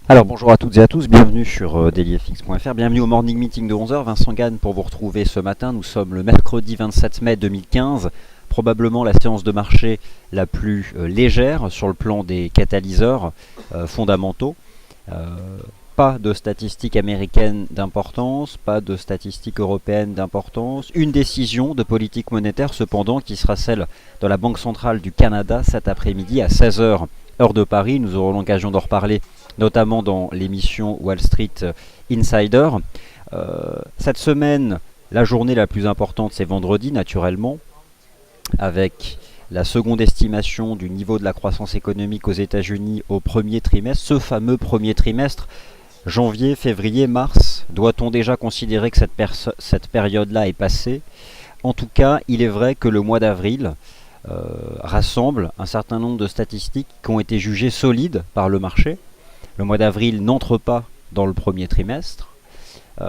Alors bonjour à toutes et à tous, bienvenue sur dailyfx.fr, bienvenue au morning meeting de 11 h. Vincent Gann pour vous retrouver ce matin. Nous sommes le mercredi 27 mai 2015, probablement la séance de marché la plus légère sur le plan des catalyseurs fondamentaux. Pas de statistiques américaines d'importance, pas de statistiques européennes d'importance. Une décision de politique monétaire cependant qui sera celle de la Banque centrale du Canada cet après-midi à 16 h heure de Paris. Nous aurons l'occasion d'en reparler notamment dans l'émission Wall Street Insider. Cette semaine, la journée la plus importante c'est vendredi naturellement, avec la seconde estimation du niveau de la croissance économique aux États-Unis au premier trimestre, ce fameux premier trimestre. Janvier, février, mars, doit-on déjà considérer que cette période-là est passée? En tout cas, il est vrai que le mois d'avril rassemble un certain nombre de statistiques qui ont été jugées solides par le marché. Le mois d'avril n'entre pas dans le premier trimestre. Je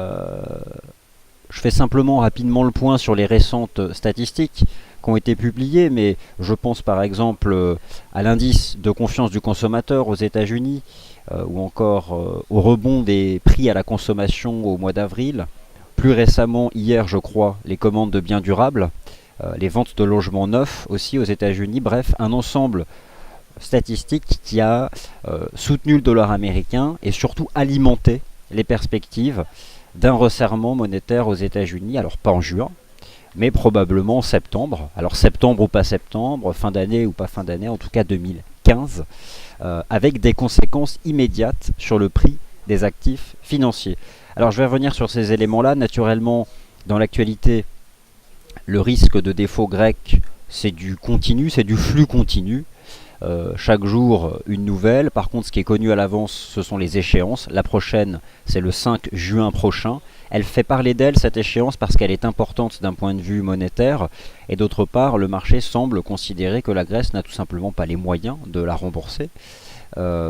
fais simplement rapidement le point sur les récentes statistiques qui ont été publiées, mais je pense par exemple à l'indice de confiance du consommateur aux États-Unis, ou encore au rebond des prix à la consommation au mois d'avril. Plus récemment, hier je crois, les commandes de biens durables, les ventes de logements neufs aussi aux États-Unis. Bref, un ensemble statistique qui a soutenu le dollar américain et surtout alimenté les perspectives d'un resserrement monétaire aux États-Unis. Alors pas en juin, mais probablement en septembre. Alors septembre ou pas septembre, fin d'année ou pas fin d'année, en tout cas 2015, avec des conséquences immédiates sur le prix des actifs financiers. Alors je vais revenir sur ces éléments-là. Naturellement, dans l'actualité, le risque de défaut grec, c'est du continu, c'est du flux continu. Chaque jour une nouvelle. Par contre, ce qui est connu à l'avance, ce sont les échéances. La prochaine, c'est le 5 juin prochain. Elle fait parler d'elle, cette échéance, parce qu'elle est importante d'un point de vue monétaire. Et d'autre part, le marché semble considérer que la Grèce n'a tout simplement pas les moyens de la rembourser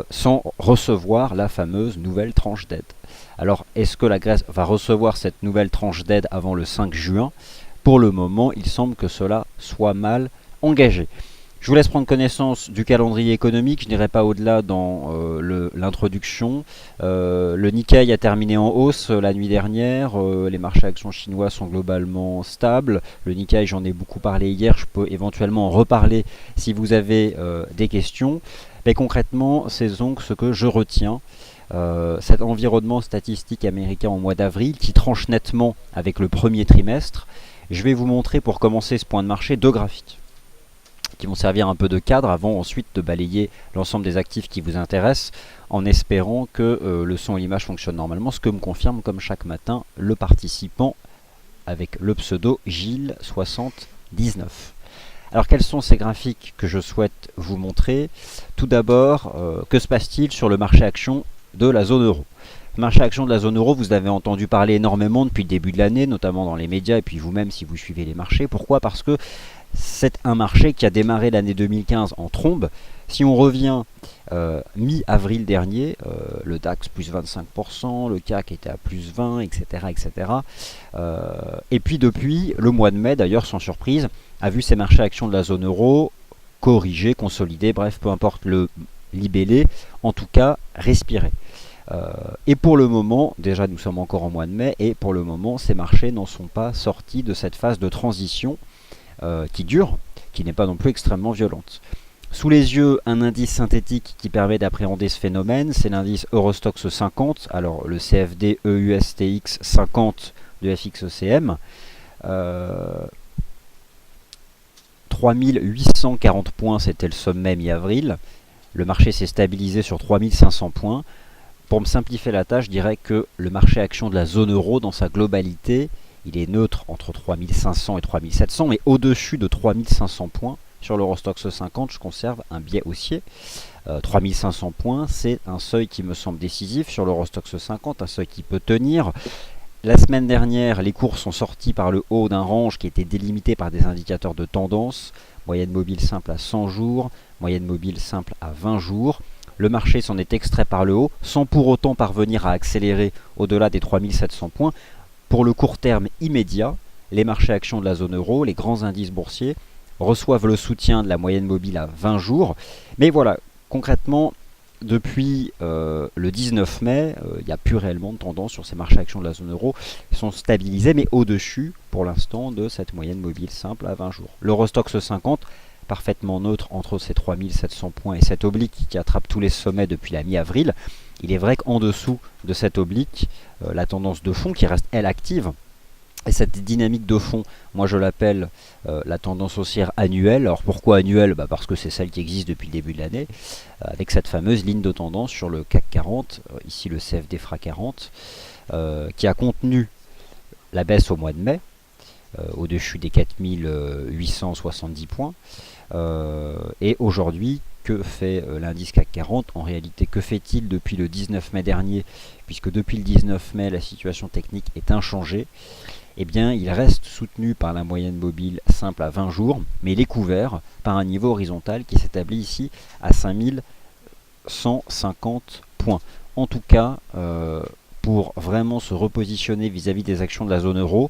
sans recevoir la fameuse nouvelle tranche d'aide. Alors, est-ce que la Grèce va recevoir cette nouvelle tranche d'aide avant le 5 juin? Pour le moment, il semble que cela soit mal engagé. Je vous laisse prendre connaissance du calendrier économique, je n'irai pas au-delà dans l'introduction. Le Nikkei a terminé en hausse la nuit dernière, les marchés actions chinois sont globalement stables. Le Nikkei, j'en ai beaucoup parlé hier, je peux éventuellement en reparler si vous avez des questions. Mais concrètement, c'est donc ce que je retiens. Cet environnement statistique américain au mois d'avril qui tranche nettement avec le premier trimestre. Je vais vous montrer pour commencer ce point de marché deux graphiques qui vont servir un peu de cadre avant ensuite de balayer l'ensemble des actifs qui vous intéressent en espérant que le son et l'image fonctionnent normalement, ce que me confirme comme chaque matin le participant avec le pseudo Gilles79. Alors quels sont ces graphiques que je souhaite vous montrer? Tout d'abord, que se passe-t-il sur le marché action de la zone euro? Le marché action de la zone euro, vous avez entendu parler énormément depuis le début de l'année, notamment dans les médias et puis vous-même si vous suivez les marchés. Pourquoi? Parce que c'est un marché qui a démarré l'année 2015 en trombe. Si on revient mi-avril dernier, le DAX plus 25%, le CAC était à plus 20, etc. etc. Et puis depuis, le mois de mai, d'ailleurs sans surprise, a vu ces marchés actions de la zone euro corriger, consolider, bref, peu importe le libellé, en tout cas respirer. Et pour le moment, déjà nous sommes encore en mois de mai, et pour le moment ces marchés n'en sont pas sortis de cette phase de transition qui dure, qui n'est pas non plus extrêmement violente. Sous les yeux, un indice synthétique qui permet d'appréhender ce phénomène, c'est l'indice Eurostoxx 50, alors le CFD EUSTX 50 de FXECM. 3840 points, c'était le sommet mi-avril. Le marché s'est stabilisé sur 3500 points. Pour me simplifier la tâche, je dirais que le marché action de la zone euro dans sa globalité, il est neutre entre 3500 et 3700, mais au-dessus de 3500 points sur l'Eurostoxx 50, je conserve un biais haussier. 3500 points, c'est un seuil qui me semble décisif sur l'Eurostoxx 50, un seuil qui peut tenir. La semaine dernière, les cours sont sortis par le haut d'un range qui était délimité par des indicateurs de tendance, moyenne mobile simple à 100 jours, moyenne mobile simple à 20 jours. Le marché s'en est extrait par le haut, sans pour autant parvenir à accélérer au-delà des 3700 points. Pour le court terme immédiat, les marchés actions de la zone euro, les grands indices boursiers, reçoivent le soutien de la moyenne mobile à 20 jours. Mais voilà, concrètement, depuis le 19 mai, il n'y a plus réellement de tendance sur ces marchés actions de la zone euro. Ils sont stabilisés, mais au-dessus, pour l'instant, de cette moyenne mobile simple à 20 jours. L'Eurostoxx 50, parfaitement neutre entre ces 3700 points et cette oblique qui attrape tous les sommets depuis la mi-avril. Il est vrai qu'en dessous de cette oblique, la tendance de fond qui reste, elle, active, et cette dynamique de fond, moi je l'appelle la tendance haussière annuelle. Alors pourquoi annuelle? Parce que c'est celle qui existe depuis le début de l'année, avec cette fameuse ligne de tendance sur le CAC 40, ici le CFD FRA 40, qui a contenu la baisse au mois de mai, au-dessus des 4870 points. Et aujourd'hui, que fait l'indice CAC 40? En réalité, que fait-il depuis le 19 mai dernier? Puisque depuis le 19 mai, la situation technique est inchangée. Eh bien, il reste soutenu par la moyenne mobile simple à 20 jours, mais il est couvert par un niveau horizontal qui s'établit ici à 5150 points. En tout cas, pour vraiment se repositionner vis-à-vis des actions de la zone euro,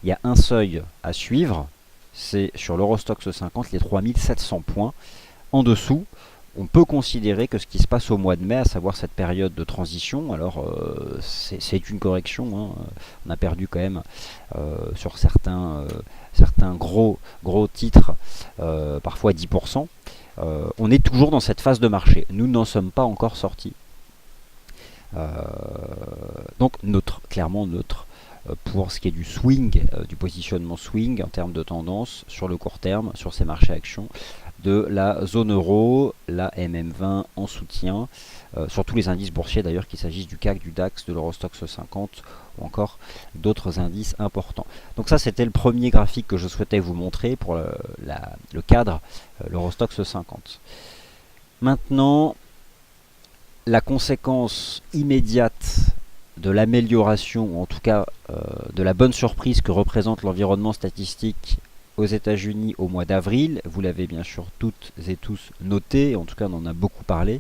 il y a un seuil à suivre, c'est sur l'Eurostoxx 50, les 3700 points. En dessous, on peut considérer que ce qui se passe au mois de mai, à savoir cette période de transition, alors c'est une correction, hein, on a perdu quand même sur certains gros titres, parfois 10%, on est toujours dans cette phase de marché, nous n'en sommes pas encore sortis. Donc neutre, clairement neutre. Pour ce qui est du swing, du positionnement swing en termes de tendance sur le court terme, sur ces marchés actions de la zone euro, la MM20 en soutien, sur tous les indices boursiers d'ailleurs, qu'il s'agisse du CAC, du DAX, de l'Eurostoxx 50 ou encore d'autres indices importants. Donc ça c'était le premier graphique que je souhaitais vous montrer pour le cadre, l'Eurostoxx 50. Maintenant, la conséquence immédiate de l'amélioration, ou en tout cas de la bonne surprise que représente l'environnement statistique aux États-Unis au mois d'avril, vous l'avez bien sûr toutes et tous noté, en tout cas on en a beaucoup parlé,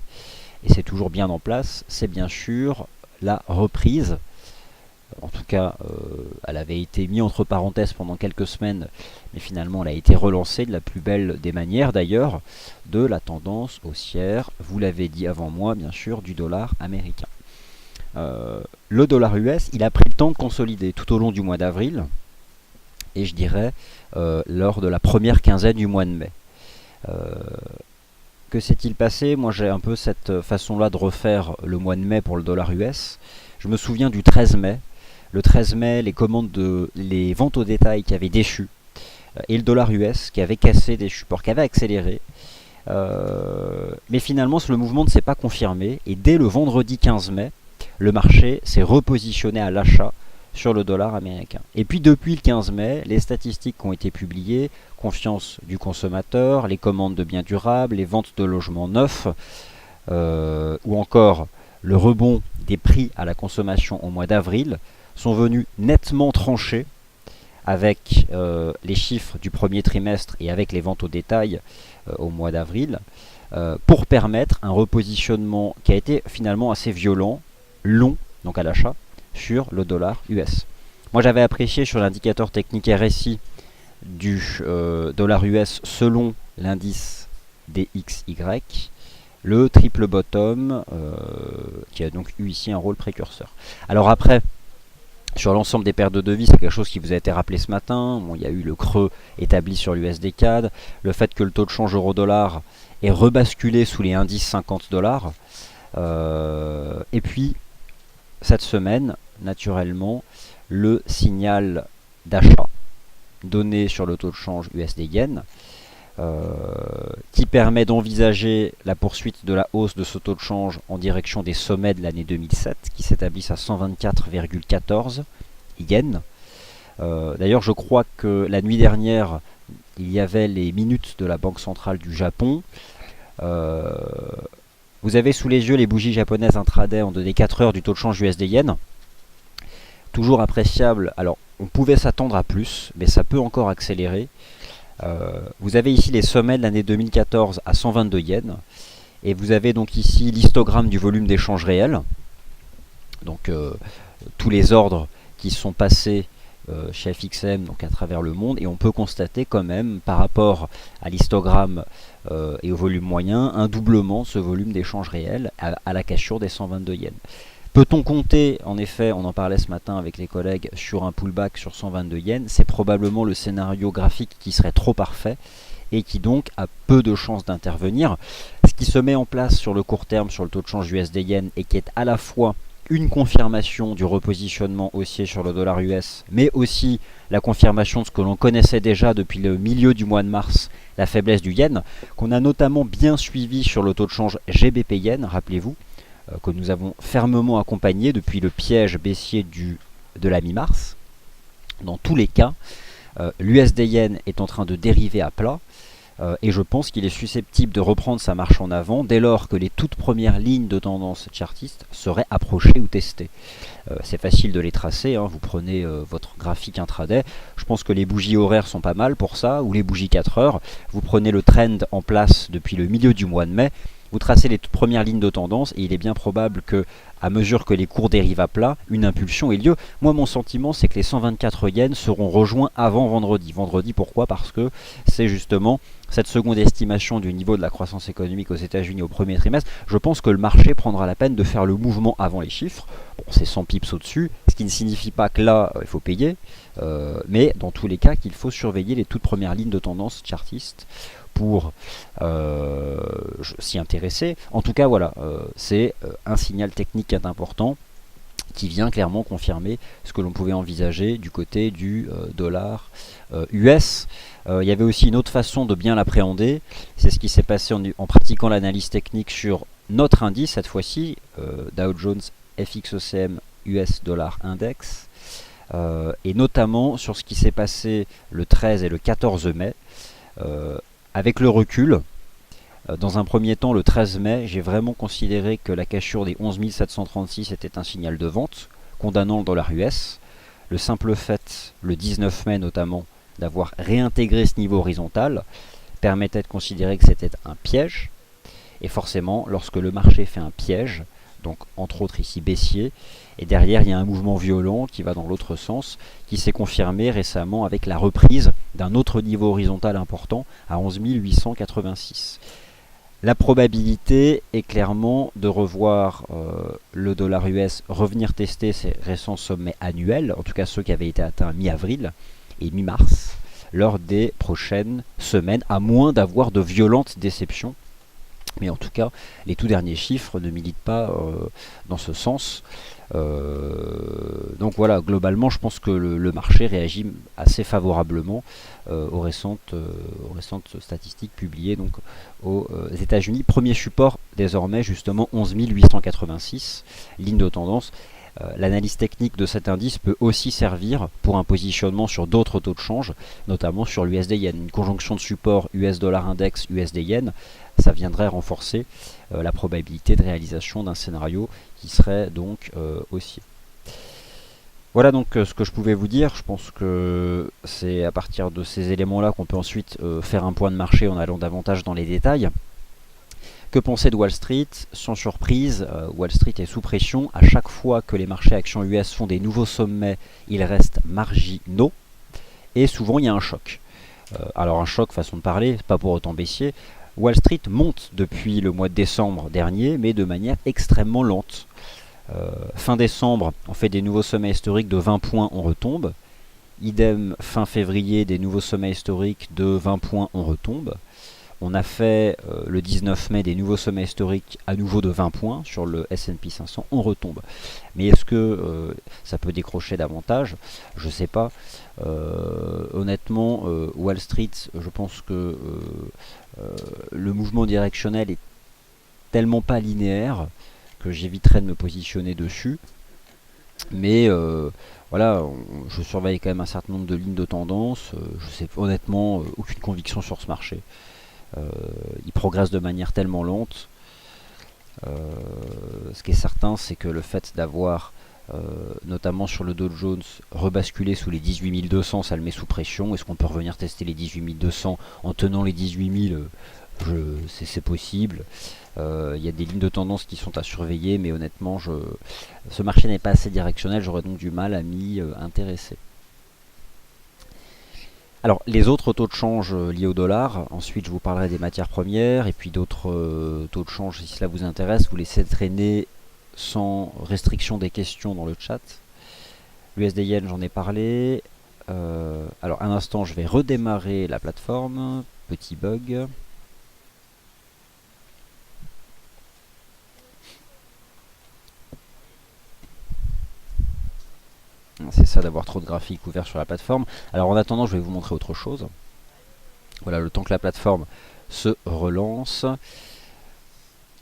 et c'est toujours bien en place, c'est bien sûr la reprise. En tout cas, elle avait été mise entre parenthèses pendant quelques semaines, mais finalement elle a été relancée de la plus belle des manières d'ailleurs, de la tendance haussière, vous l'avez dit avant moi bien sûr, du dollar américain. Le dollar US, il a pris le temps de consolider tout au long du mois d'avril, et je dirais lors de la première quinzaine du mois de mai. Que s'est-il passé? Moi j'ai un peu cette façon-là de refaire le mois de mai pour le dollar US. Je me souviens du 13 mai. Le 13 mai, les ventes au détail qui avaient déchu, et le dollar US qui avait cassé des supports, qui avait accéléré. Mais finalement, le mouvement ne s'est pas confirmé, et dès le vendredi 15 mai, le marché s'est repositionné à l'achat sur le dollar américain. Et puis depuis le 15 mai, les statistiques qui ont été publiées, confiance du consommateur, les commandes de biens durables, les ventes de logements neufs, ou encore le rebond des prix à la consommation au mois d'avril, sont venus nettement trancher avec les chiffres du premier trimestre et avec les ventes au détail au mois d'avril, pour permettre un repositionnement qui a été finalement assez violent, long, donc à l'achat, sur le dollar US. Moi j'avais apprécié sur l'indicateur technique RSI du dollar US selon l'indice DXY, le triple bottom qui a donc eu ici un rôle précurseur. Alors après, sur l'ensemble des paires de devises, c'est quelque chose qui vous a été rappelé ce matin. Bon, il y a eu le creux établi sur l'USD CAD, le fait que le taux de change euro-dollar est rebasculé sous les indices 50 dollars. Et puis, cette semaine, naturellement, le signal d'achat donné sur le taux de change USD-Yen, qui permet d'envisager la poursuite de la hausse de ce taux de change en direction des sommets de l'année 2007, qui s'établissent à 124,14 yens. D'ailleurs, je crois que la nuit dernière, il y avait les minutes de la Banque centrale du Japon. Vous avez sous les yeux les bougies japonaises intraday en données 4 heures du taux de change USD-Yen. Toujours appréciable. Alors, on pouvait s'attendre à plus, mais ça peut encore accélérer. Vous avez ici les sommets de l'année 2014 à 122 yens. Et vous avez donc ici l'histogramme du volume d'échange réel. Donc, tous les ordres qui sont passés chez FXM, donc à travers le monde, et on peut constater quand même, par rapport à l'histogramme et au volume moyen, un doublement de ce volume d'échange réel à la cassure des 122 yens. Peut-on compter, en effet, on en parlait ce matin avec les collègues, sur un pullback sur 122 yens? C'est probablement le scénario graphique qui serait trop parfait et qui donc a peu de chances d'intervenir. Ce qui se met en place sur le court terme sur le taux de change USD-Yen et qui est à la fois une confirmation du repositionnement haussier sur le dollar US, mais aussi la confirmation de ce que l'on connaissait déjà depuis le milieu du mois de mars, la faiblesse du yen, qu'on a notamment bien suivi sur le taux de change GBP-Yen, rappelez-vous, que nous avons fermement accompagné depuis le piège baissier de la mi-mars. Dans tous les cas, l'USD-Yen est en train de dériver à plat, et je pense qu'il est susceptible de reprendre sa marche en avant dès lors que les toutes premières lignes de tendance chartiste seraient approchées ou testées. C'est facile de les tracer, hein. Vous prenez votre graphique intraday, je pense que les bougies horaires sont pas mal pour ça, ou les bougies 4 heures, vous prenez le trend en place depuis le milieu du mois de mai, vous tracez les toutes premières lignes de tendance et il est bien probable que, à mesure que les cours dérivent à plat, une impulsion ait lieu. Moi, mon sentiment, c'est que les 124 yens seront rejoints avant vendredi. Vendredi, pourquoi? Parce que c'est justement cette seconde estimation du niveau de la croissance économique aux États-Unis au premier trimestre. Je pense que le marché prendra la peine de faire le mouvement avant les chiffres. Bon, c'est 100 pips au-dessus, ce qui ne signifie pas que là, il faut payer, mais dans tous les cas, qu'il faut surveiller les toutes premières lignes de tendance chartistes pour s'y intéresser. En tout cas, voilà, c'est un signal technique qui est important, qui vient clairement confirmer ce que l'on pouvait envisager du côté du dollar US. Il y avait aussi une autre façon de bien l'appréhender, c'est ce qui s'est passé en pratiquant l'analyse technique sur notre indice, cette fois-ci, Dow Jones FXOCM US Dollar Index, et notamment sur ce qui s'est passé le 13 et le 14 mai. Avec le recul, dans un premier temps, le 13 mai, j'ai vraiment considéré que la cassure des 11 736 était un signal de vente, condamnant le dollar US. Le simple fait, le 19 mai notamment, d'avoir réintégré ce niveau horizontal, permettait de considérer que c'était un piège. Et forcément, lorsque le marché fait un piège, donc entre autres ici baissier, et derrière il y a un mouvement violent qui va dans l'autre sens, qui s'est confirmé récemment avec la reprise d'un autre niveau horizontal important à 11 886. La probabilité est clairement de revoir le dollar US revenir tester ses récents sommets annuels, en tout cas ceux qui avaient été atteints mi-avril et mi-mars, lors des prochaines semaines, à moins d'avoir de violentes déceptions. Mais en tout cas, les tout derniers chiffres ne militent pas dans ce sens. Donc voilà, globalement, je pense que le marché réagit assez favorablement aux récentes statistiques publiées donc, aux États-Unis. Premier support, désormais, justement, 11 886, ligne de tendance. L'analyse technique de cet indice peut aussi servir pour un positionnement sur d'autres taux de change, notamment sur l'USD-Yen. Une conjonction de support US dollar index USD-Yen, ça viendrait renforcer la probabilité de réalisation d'un scénario qui serait donc haussier. Voilà donc ce que je pouvais vous dire. Je pense que c'est à partir de ces éléments-là qu'on peut ensuite faire un point de marché en allant davantage dans les détails. Que penser de Wall Street? Sans surprise, Wall Street est sous pression. À chaque fois que les marchés actions US font des nouveaux sommets, ils restent marginaux. Et souvent, il y a un choc. Alors un choc, façon de parler, pas pour autant baissier. Wall Street monte depuis le mois de décembre dernier, mais de manière extrêmement lente. Fin décembre, on fait des nouveaux sommets historiques de 20 points, on retombe. Idem, fin février, des nouveaux sommets historiques de 20 points, on retombe. On a fait le 19 mai des nouveaux sommets historiques à nouveau de 20 points sur le S&P 500, on retombe. Mais est-ce que ça peut décrocher davantage? Je ne sais pas. Honnêtement, Wall Street, je pense que le mouvement directionnel est tellement pas linéaire que j'éviterai de me positionner dessus. Mais voilà, je surveille quand même un certain nombre de lignes de tendance. Je sais honnêtement aucune conviction sur ce marché. Il progresse de manière tellement lente. Ce qui est certain, c'est que le fait d'avoir, notamment sur le Dow Jones, rebasculé sous les 18 200, ça le met sous pression. Est-ce qu'on peut revenir tester les 18 200 en tenant les 18 000? C'est possible. Il y a des lignes de tendance qui sont à surveiller, mais honnêtement, ce marché n'est pas assez directionnel. J'aurais donc du mal à m'y intéresser. Alors, les autres taux de change liés au dollar, ensuite je vous parlerai des matières premières et puis d'autres taux de change si cela vous intéresse. Vous laissez traîner sans restriction des questions dans le chat. L'USD Yen, j'en ai parlé. Alors, un instant, je vais redémarrer la plateforme. Petit bug. C'est ça d'avoir trop de graphiques ouverts sur la plateforme. Alors en attendant, je vais vous montrer autre chose. Voilà, le temps que la plateforme se relance.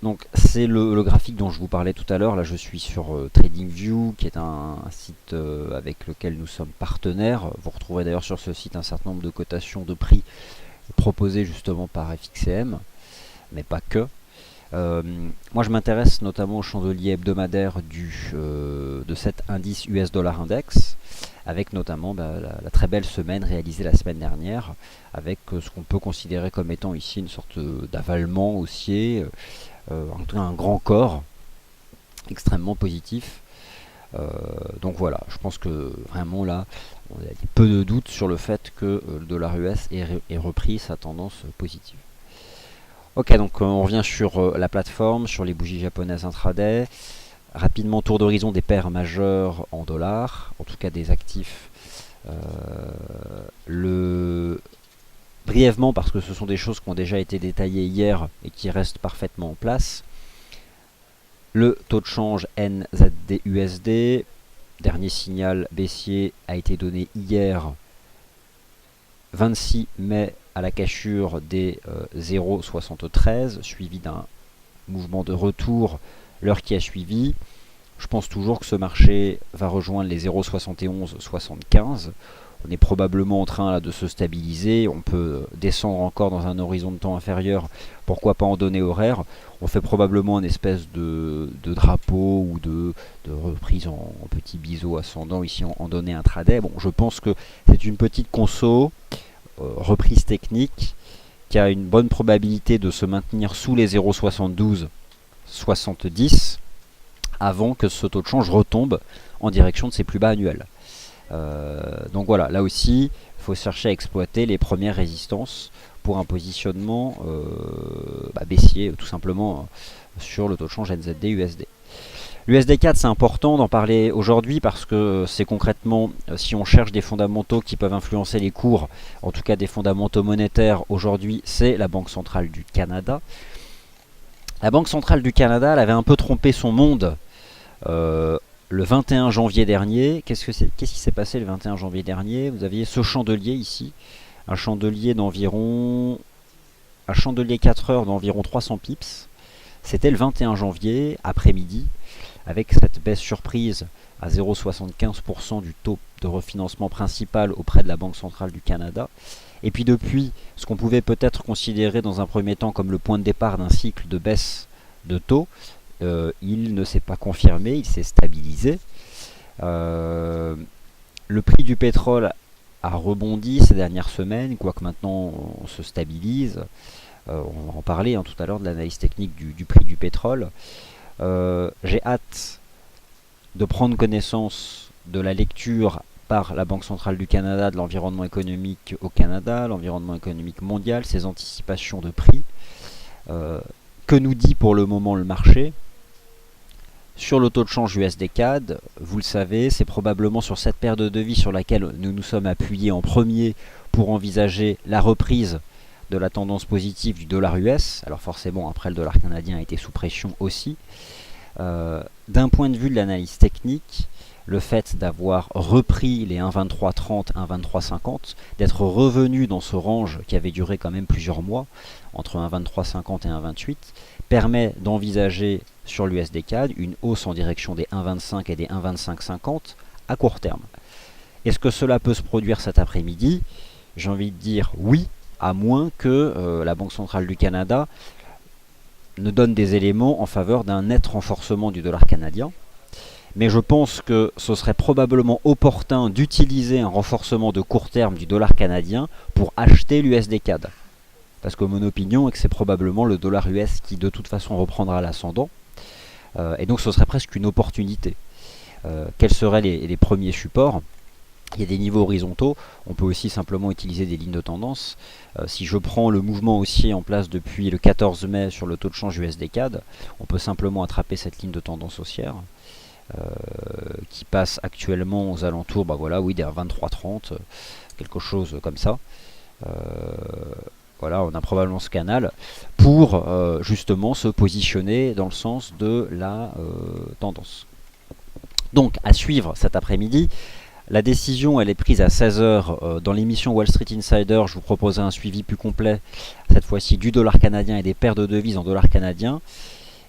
Donc c'est le graphique dont je vous parlais tout à l'heure. Là je suis sur TradingView, qui est un site avec lequel nous sommes partenaires. Vous retrouverez d'ailleurs sur ce site un certain nombre de cotations de prix proposées justement par FXCM, mais pas que. Moi je m'intéresse notamment au chandelier hebdomadaire de cet indice US Dollar Index, avec notamment la très belle semaine réalisée la semaine dernière, avec ce qu'on peut considérer comme étant ici une sorte d'avalement haussier, en tout cas un grand corps extrêmement positif. Donc voilà, je pense que vraiment là, il y a peu de doute sur le fait que le dollar US ait repris sa tendance positive. Ok, donc on revient sur la plateforme, sur les bougies japonaises intraday. Rapidement, tour d'horizon des paires majeures en dollars, en tout cas des actifs. Brièvement, parce que ce sont des choses qui ont déjà été détaillées hier et qui restent parfaitement en place. Le taux de change NZD-USD, dernier signal baissier, a été donné hier, 26 mai, à la cassure des 0,73, suivi d'un mouvement de retour l'heure qui a suivi. Je pense toujours que ce marché va rejoindre les 0,71-75. On est probablement en train là, de se stabiliser. On peut descendre encore dans un horizon de temps inférieur. Pourquoi pas en données horaires. On fait probablement une espèce de drapeau ou de reprise en petit biseau ascendant ici en données intraday. Bon, je pense que c'est une petite conso, reprise technique, qui a une bonne probabilité de se maintenir sous les 0,72-70 avant que ce taux de change retombe en direction de ses plus bas annuels. Donc voilà, là aussi, il faut chercher à exploiter les premières résistances pour un positionnement baissier, tout simplement, sur le taux de change NZD-USD. L'USD4, c'est important d'en parler aujourd'hui parce que c'est concrètement, si on cherche des fondamentaux qui peuvent influencer les cours, en tout cas des fondamentaux monétaires, aujourd'hui, c'est la Banque centrale du Canada. La Banque centrale du Canada, elle avait un peu trompé son monde le 21 janvier dernier. Qu'est-ce qui s'est passé le 21 janvier dernier? Vous aviez ce chandelier ici, un chandelier 4 heures d'environ 300 pips. C'était le 21 janvier, après-midi, avec cette baisse surprise à 0,75% du taux de refinancement principal auprès de la Banque centrale du Canada. Et puis depuis, ce qu'on pouvait peut-être considérer dans un premier temps comme le point de départ d'un cycle de baisse de taux, il ne s'est pas confirmé, il s'est stabilisé. Le prix du pétrole a rebondi ces dernières semaines, quoique maintenant on se stabilise. On va en parler tout à l'heure de l'analyse technique du prix du pétrole. J'ai hâte de prendre connaissance de la lecture par la Banque centrale du Canada de l'environnement économique au Canada, l'environnement économique mondial, ses anticipations de prix. Que nous dit pour le moment le marché? Sur le taux de change USD-CAD, vous le savez, c'est probablement sur cette paire de devises sur laquelle nous nous sommes appuyés en premier pour envisager la reprise de la tendance positive du dollar US. Alors forcément, après le dollar canadien a été sous pression aussi. D'un point de vue de l'analyse technique, le fait d'avoir repris les 1,2330, 1,2350, d'être revenu dans ce range qui avait duré quand même plusieurs mois, entre 1,2350 et 1,28, permet d'envisager sur l'USD-CAD une hausse en direction des 1,25 et des 1,2550 à court terme. Est-ce que cela peut se produire cet après-midi? J'ai envie de dire oui, à moins que la Banque centrale du Canada ne donne des éléments en faveur d'un net renforcement du dollar canadien. Mais je pense que ce serait probablement opportun d'utiliser un renforcement de court terme du dollar canadien pour acheter l'USD-CAD. Parce que mon opinion est que c'est probablement le dollar US qui de toute façon reprendra l'ascendant. Et donc ce serait presque une opportunité. Quels seraient les premiers supports? Il y a des niveaux horizontaux, on peut aussi simplement utiliser des lignes de tendance. Si je prends le mouvement haussier en place depuis le 14 mai sur le taux de change USD-CAD, on peut simplement attraper cette ligne de tendance haussière qui passe actuellement aux alentours, bah voilà, oui, des 23,30, quelque chose comme ça. Voilà, on a probablement ce canal pour justement se positionner dans le sens de la tendance. Donc, à suivre cet après-midi. La décision, elle est prise à 16h dans l'émission Wall Street Insider. Je vous proposerai un suivi plus complet, cette fois-ci du dollar canadien et des paires de devises en dollars canadiens.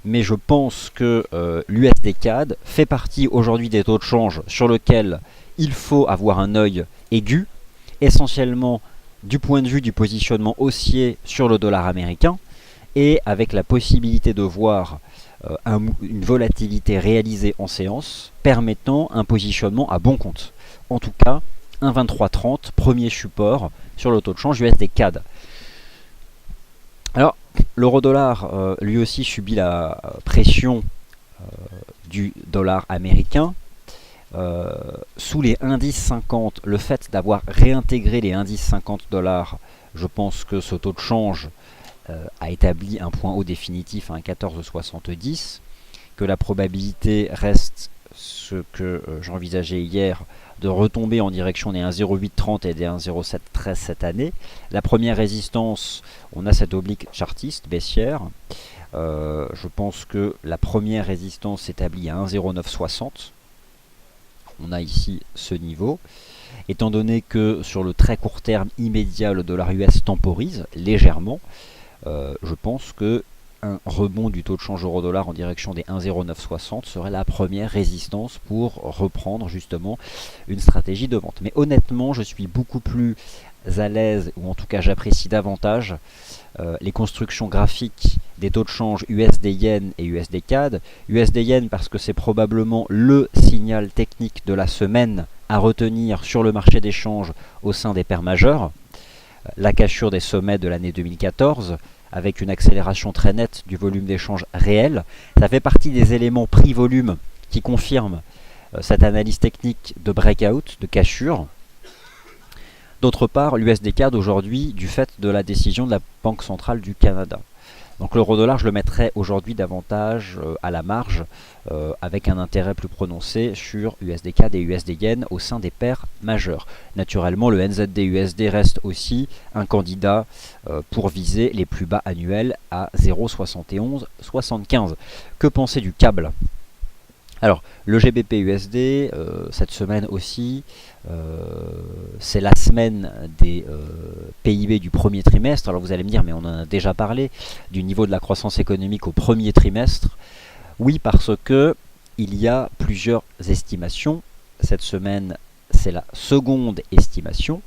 Mais je pense que l'USD-CAD fait partie aujourd'hui des taux de change sur lesquels il faut avoir un œil aigu, essentiellement du point de vue du positionnement haussier sur le dollar américain, et avec la possibilité de voir une volatilité réalisée en séance, permettant un positionnement à bon compte. En tout cas, 1,2330, premier support sur le taux de change USD-CAD. Alors, l'euro-dollar, lui aussi, subit la pression du dollar américain. Sous les indices 50, le fait d'avoir réintégré les indices 50 $, je pense que ce taux de change a établi un point haut définitif à 1,1470, que la probabilité reste ce que j'envisageais hier, de retomber en direction des 1,0830 et des 1,0713 cette année. La première résistance, on a cette oblique chartiste baissière. Je pense que la première résistance s'établit à 1,0960. On a ici ce niveau. Étant donné que sur le très court terme immédiat, le dollar US temporise légèrement, je pense que un rebond du taux de change euro-dollar en direction des 1,0960 serait la première résistance pour reprendre justement une stratégie de vente. Mais honnêtement, je suis beaucoup plus à l'aise, ou en tout cas j'apprécie davantage les constructions graphiques des taux de change USD-Yen et USD-CAD. USD-Yen parce que c'est probablement le signal technique de la semaine à retenir sur le marché des changes au sein des paires majeures. La cassure des sommets de l'année 2014, avec une accélération très nette du volume d'échange réel. Ça fait partie des éléments prix-volume qui confirment cette analyse technique de breakout, de cassure. D'autre part, l'USD-CAD aujourd'hui, du fait de la décision de la Banque centrale du Canada. Donc l'euro-dollar, je le mettrais aujourd'hui davantage à la marge, avec un intérêt plus prononcé sur USD-CAD et USD-Yen au sein des paires majeures. Naturellement, le NZD-USD reste aussi un candidat pour viser les plus bas annuels à 0,7175. Que penser du câble ? Alors, le GBP-USD, cette semaine aussi, c'est la semaine des PIB du premier trimestre. Alors vous allez me dire, mais on en a déjà parlé, du niveau de la croissance économique au premier trimestre. Oui, parce que il y a plusieurs estimations. Cette semaine, c'est la seconde estimation.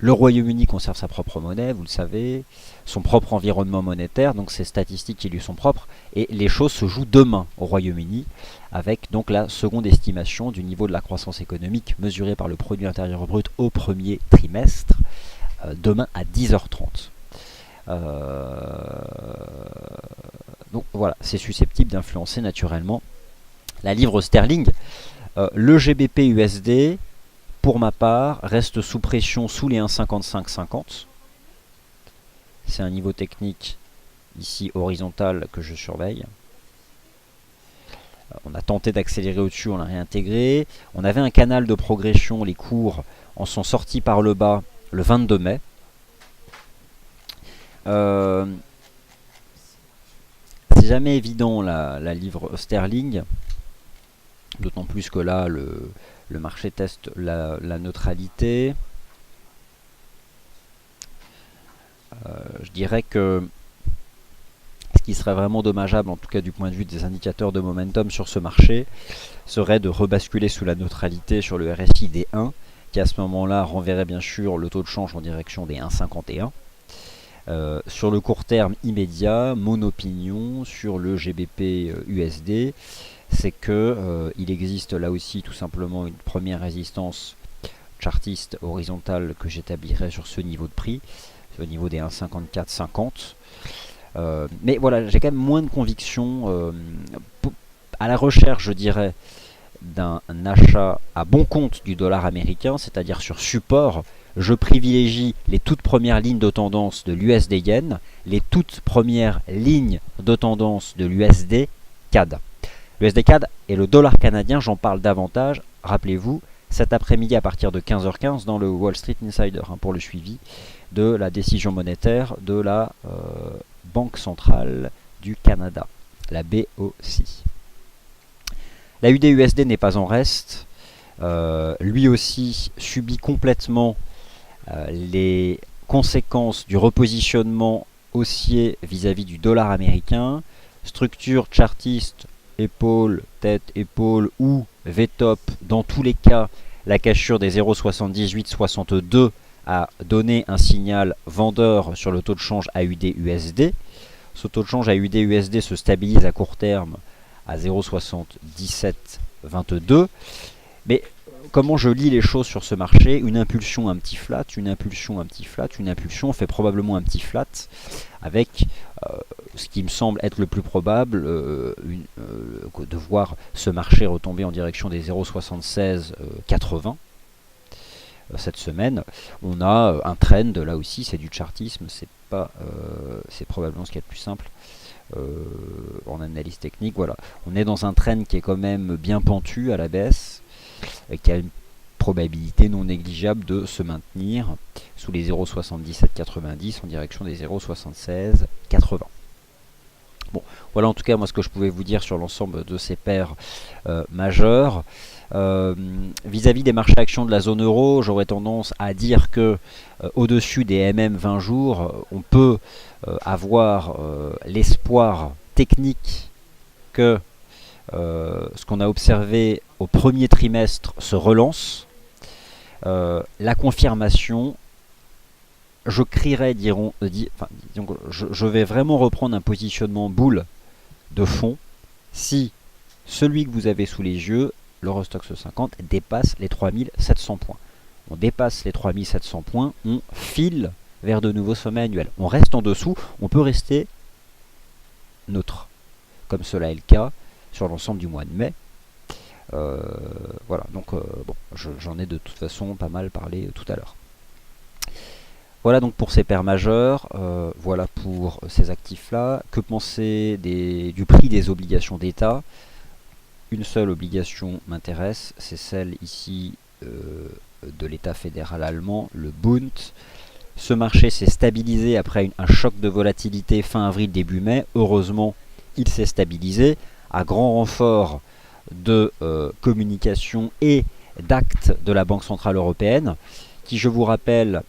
Le Royaume-Uni conserve sa propre monnaie, vous le savez, son propre environnement monétaire, donc ces statistiques qui lui sont propres, et les choses se jouent demain au Royaume-Uni, avec donc la seconde estimation du niveau de la croissance économique mesurée par le produit intérieur brut au premier trimestre, demain à 10h30. Donc voilà, c'est susceptible d'influencer naturellement la livre sterling. Le GBP USD, pour ma part, reste sous pression sous les 1,5550. C'est un niveau technique ici horizontal que je surveille. On a tenté d'accélérer au-dessus, on l'a réintégré. On avait un canal de progression, les cours en sont sortis par le bas le 22 mai. C'est jamais évident la livre sterling, d'autant plus que là le marché teste la neutralité. Je dirais que ce qui serait vraiment dommageable, en tout cas du point de vue des indicateurs de momentum sur ce marché, serait de rebasculer sous la neutralité sur le RSI des 1, qui à ce moment-là renverrait bien sûr le taux de change en direction des 1,51. Sur le court terme immédiat, mon opinion sur le GBP USD, c'est que il existe là aussi tout simplement une première résistance chartiste horizontale que j'établirais sur ce niveau de prix, au niveau des 1,5450. Mais voilà, j'ai quand même moins de conviction à la recherche, je dirais, d'un achat à bon compte du dollar américain, c'est-à-dire sur support, je privilégie les toutes premières lignes de tendance de l'USD Yen, les toutes premières lignes de tendance de l'USD CAD. L'USD CAD et le dollar canadien, j'en parle davantage, rappelez-vous, cet après-midi à partir de 15h15 dans le Wall Street Insider, pour le suivi de la décision monétaire de la Banque centrale du Canada, la BOC. La UD-USD n'est pas en reste, lui aussi subit complètement les conséquences du repositionnement haussier vis-à-vis du dollar américain. Structure chartiste, épaule, tête, épaule ou V-top, dans tous les cas, la cassure des 0,7862 a donné un signal vendeur sur le taux de change AUD-USD. Ce taux de change AUD-USD se stabilise à court terme à 0,7722. Mais comment je lis les choses sur ce marché? Une impulsion, un petit flat, une impulsion, un petit flat, une impulsion, on fait probablement un petit flat avec ce qui me semble être le plus probable, de voir ce marché retomber en direction des 0,7680 cette semaine. On a un trend, là aussi c'est du chartisme, c'est probablement ce qui est le plus simple en analyse technique. Voilà, on est dans un trend qui est quand même bien pentu à la baisse, qui a une probabilité non négligeable de se maintenir sous les 0,7790 en direction des 0,7680. Bon, voilà en tout cas moi ce que je pouvais vous dire sur l'ensemble de ces paires majeures. Vis-à-vis des marchés actions de la zone euro, j'aurais tendance à dire que au-dessus des MM 20 jours, on peut avoir l'espoir technique que ce qu'on a observé au premier trimestre se relance. La confirmation, je crierais, je vais vraiment reprendre un positionnement boule de fond si celui que vous avez sous les yeux, l'Eurostoxx 50, dépasse les 3700 points. On dépasse les 3700 points, on file vers de nouveaux sommets annuels. On reste en dessous, on peut rester neutre, comme cela est le cas sur l'ensemble du mois de mai. Voilà, donc bon, j'en ai de toute façon pas mal parlé tout à l'heure. Voilà donc pour ces paires majeures, voilà pour ces actifs-là. Que penser du prix des obligations d'État? Une seule obligation m'intéresse, c'est celle ici de l'État fédéral allemand, le Bund. Ce marché s'est stabilisé après un choc de volatilité fin avril, début mai. Heureusement, il s'est stabilisé à grand renfort de communication et d'actes de la Banque Centrale Européenne, qui, je vous rappelle,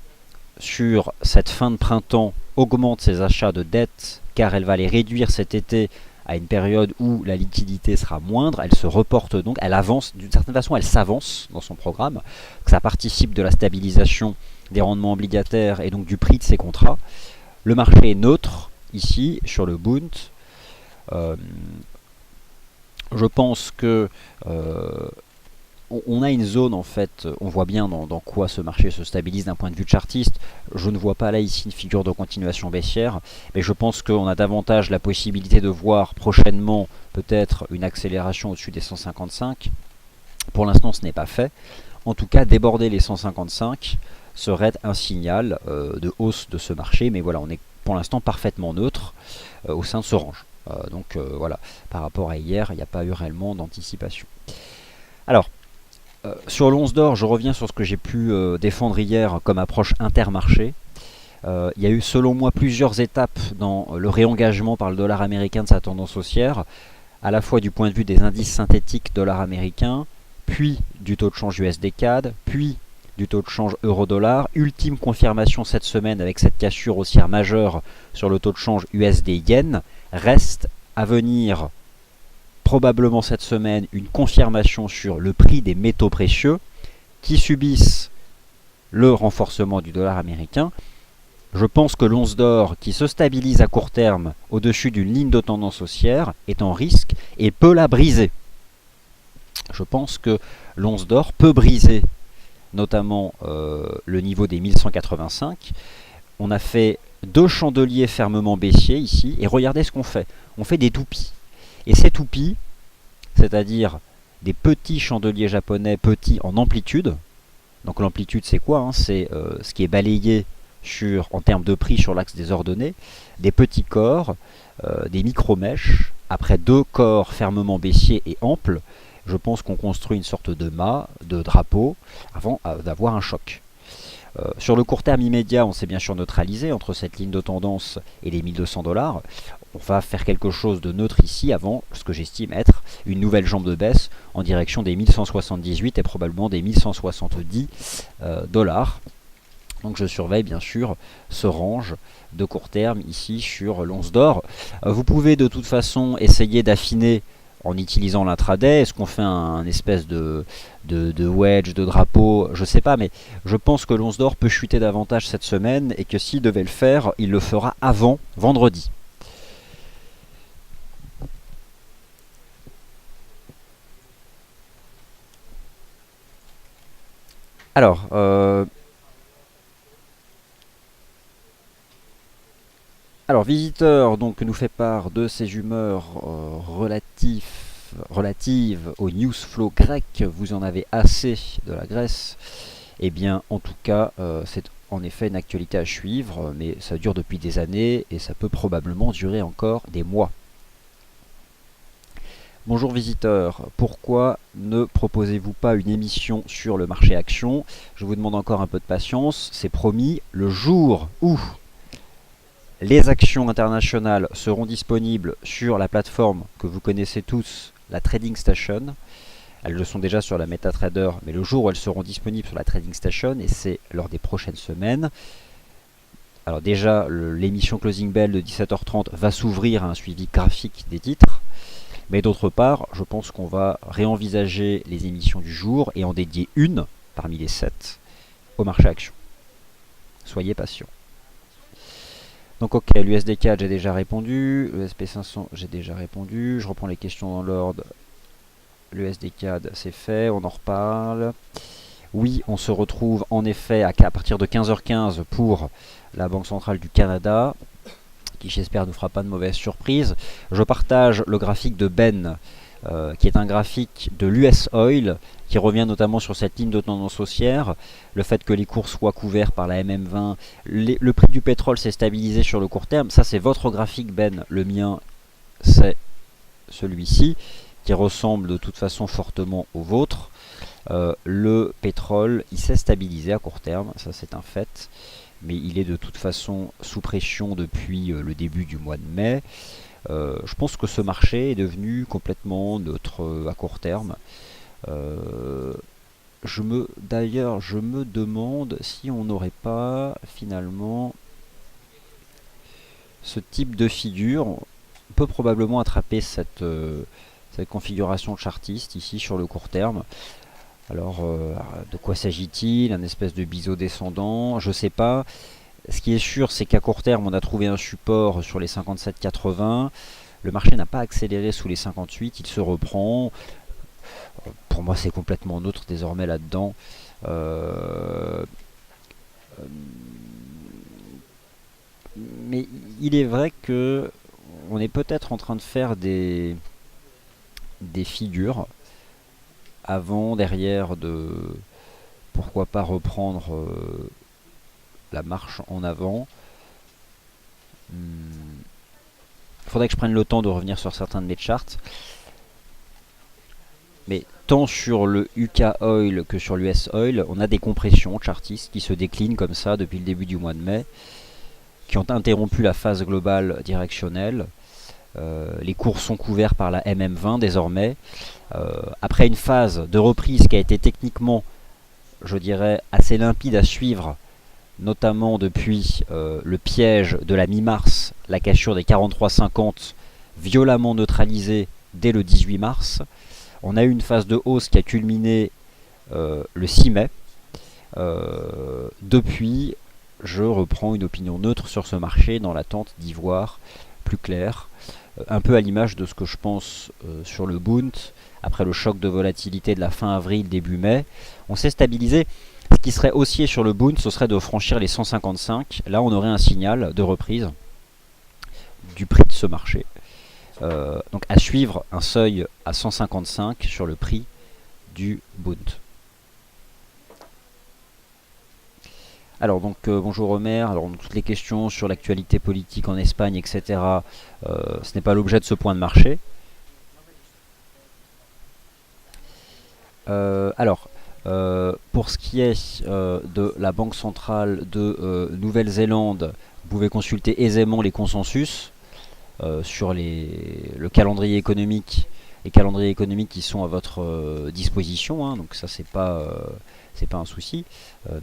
sur cette fin de printemps, augmente ses achats de dette, car elle va les réduire cet été à une période où la liquidité sera moindre. Elle se reporte donc, elle avance, d'une certaine façon, elle s'avance dans son programme. Ça participe de la stabilisation des rendements obligataires et donc du prix de ces contrats. Le marché est neutre, ici, sur le Bund. Je pense que on a une zone, en fait, on voit bien dans quoi ce marché se stabilise d'un point de vue chartiste. Je ne vois pas là ici une figure de continuation baissière, mais je pense qu'on a davantage la possibilité de voir prochainement peut-être une accélération au-dessus des 155. Pour l'instant ce n'est pas fait. En tout cas, déborder les 155 serait un signal de hausse de ce marché, mais voilà, on est pour l'instant parfaitement neutre au sein de ce range. Donc voilà, par rapport à hier, il n'y a pas eu réellement d'anticipation. Alors, sur l'once d'or, je reviens sur ce que j'ai pu défendre hier comme approche intermarché. Il y a eu selon moi plusieurs étapes dans le réengagement par le dollar américain de sa tendance haussière, à la fois du point de vue des indices synthétiques dollar américain, puis du taux de change USD CAD, puis du taux de change euro-dollar. Ultime confirmation cette semaine avec cette cassure haussière majeure sur le taux de change USD Yen. Reste à venir probablement cette semaine une confirmation sur le prix des métaux précieux qui subissent le renforcement du dollar américain. Je pense que l'once d'or qui se stabilise à court terme au-dessus d'une ligne de tendance haussière est en risque et peut la briser. Je pense que l'once d'or peut briser notamment le niveau des 1185. On a fait deux chandeliers fermement baissiers ici et regardez ce qu'on fait. On fait des toupies. Et ces toupies, c'est-à-dire des petits chandeliers japonais, petits en amplitude. Donc l'amplitude c'est quoi, hein? C'est ce qui est balayé en termes de prix sur l'axe des ordonnées, des petits corps, des micro-mèches, après deux corps fermement baissiers et amples. Je pense qu'on construit une sorte de mât, de drapeau, avant d'avoir un choc. Sur le court terme immédiat, on s'est bien sûr neutralisé entre cette ligne de tendance et les 1200 $. On va faire quelque chose de neutre ici avant ce que j'estime être une nouvelle jambe de baisse en direction des 1178 et probablement des 1170 $. Donc je surveille bien sûr ce range de court terme ici sur l'once d'or. Vous pouvez de toute façon essayer d'affiner en utilisant l'intraday. Est-ce qu'on fait un espèce de wedge, de drapeau? Je sais pas, mais je pense que l'once d'or peut chuter davantage cette semaine et que s'il devait le faire, il le fera avant vendredi. Alors, Visiteur donc, nous fait part de ses humeurs relatives au news flow grec. Vous en avez assez de la Grèce. Eh bien, en tout cas, c'est en effet une actualité à suivre, mais ça dure depuis des années et ça peut probablement durer encore des mois. Bonjour visiteurs, pourquoi ne proposez-vous pas une émission sur le marché action? Je vous demande encore un peu de patience, c'est promis, le jour où les actions internationales seront disponibles sur la plateforme que vous connaissez tous, la Trading Station. Elles le sont déjà sur la MetaTrader, mais le jour où elles seront disponibles sur la Trading Station, et c'est lors des prochaines semaines. Alors déjà, l'émission Closing Bell de 17h30 va s'ouvrir à un suivi graphique des titres. Mais d'autre part, je pense qu'on va réenvisager les émissions du jour et en dédier une, parmi les 7, au marché action. Soyez patients. Donc ok, l'USD4 j'ai déjà répondu, le SP500 j'ai déjà répondu, je reprends les questions dans l'ordre. L'USD4 c'est fait, on en reparle. Oui, on se retrouve en effet à partir de 15h15 pour la Banque Centrale du Canada, qui j'espère ne fera pas de mauvaise surprise. Je partage le graphique de Ben, qui est un graphique de l'US Oil, qui revient notamment sur cette ligne de tendance haussière, le fait que les cours soient couverts par la MM20, le prix du pétrole s'est stabilisé sur le court terme. Ça c'est votre graphique Ben, le mien c'est celui-ci, qui ressemble de toute façon fortement au vôtre. Le pétrole il s'est stabilisé à court terme, ça c'est un fait, mais il est de toute façon sous pression depuis le début du mois de mai. Je pense que ce marché est devenu complètement neutre à court terme. D'ailleurs, je me demande si on n'aurait pas finalement ce type de figure. On peut probablement attraper cette configuration chartiste ici sur le court terme. Alors, de quoi s'agit-il? Un espèce de biseau descendant? Je sais pas. Ce qui est sûr, c'est qu'à court terme, on a trouvé un support sur les 57,80. Le marché n'a pas accéléré sous les 58, il se reprend. Pour moi, c'est complètement neutre désormais là-dedans. Mais il est vrai que on est peut-être en train de faire des figures avant, derrière, de pourquoi pas reprendre la marche en avant. Il faudrait que je prenne le temps de revenir sur certains de mes charts. Mais tant sur le UK Oil que sur l'US Oil, on a des compressions chartistes qui se déclinent comme ça depuis le début du mois de mai, qui ont interrompu la phase globale directionnelle. Les cours sont couverts par la MM20 désormais. Après une phase de reprise qui a été techniquement, je dirais, assez limpide à suivre, notamment depuis le piège de la mi-mars, la cassure des 43,50 violemment neutralisée dès le 18 mars. On a eu une phase de hausse qui a culminé le 6 mai. Depuis, je reprends une opinion neutre sur ce marché dans l'attente d'y voir plus clair. Un peu à l'image de ce que je pense sur le Bund. Après le choc de volatilité de la fin avril, début mai, on s'est stabilisé. Ce qui serait haussier sur le Bund, ce serait de franchir les 155. Là, on aurait un signal de reprise du prix de ce marché. Donc à suivre un seuil à 155 sur le prix du Bund. Alors donc bonjour Omer, alors donc, toutes les questions sur l'actualité politique en Espagne, etc. Ce n'est pas l'objet de ce point de marché. Alors, pour ce qui est de la Banque centrale de Nouvelle-Zélande, vous pouvez consulter aisément les consensus sur le calendrier économique, les calendriers économiques qui sont à votre disposition, hein, donc ça c'est pas un souci,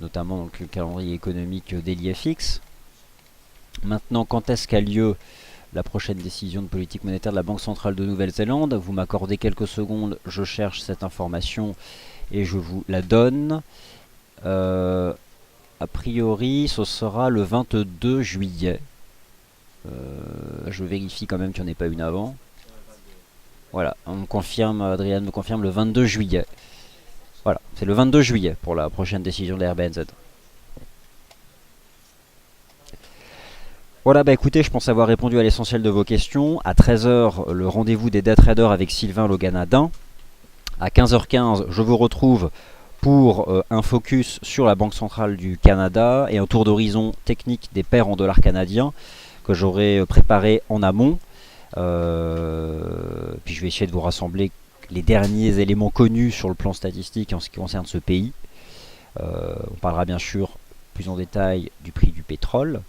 notamment donc, le calendrier économique d'EliFX. Maintenant, quand est-ce qu'a lieu la prochaine décision de politique monétaire de la Banque centrale de Nouvelle-Zélande? Vous m'accordez quelques secondes, je cherche cette information et je vous la donne. A priori, ce sera le 22 juillet. Je vérifie quand même qu'il n'y en ait pas une avant. Voilà, on me confirme, Adrien me confirme le 22 juillet. Voilà, c'est le 22 juillet pour la prochaine décision de la RBNZ. Voilà, bah écoutez, je pense avoir répondu à l'essentiel de vos questions. À 13 h, le rendez-vous des day traders avec Sylvain Loganadin. À 15 h 15, je vous retrouve pour un focus sur la Banque centrale du Canada et un tour d'horizon technique des paires en dollars canadiens que j'aurai préparé en amont. Puis je vais essayer de vous rassembler les derniers éléments connus sur le plan statistique en ce qui concerne ce pays. On parlera bien sûr plus en détail du prix du pétrole.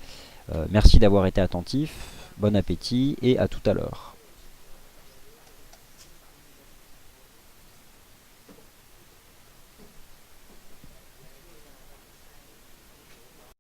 Merci d'avoir été attentif, bon appétit et à tout à l'heure.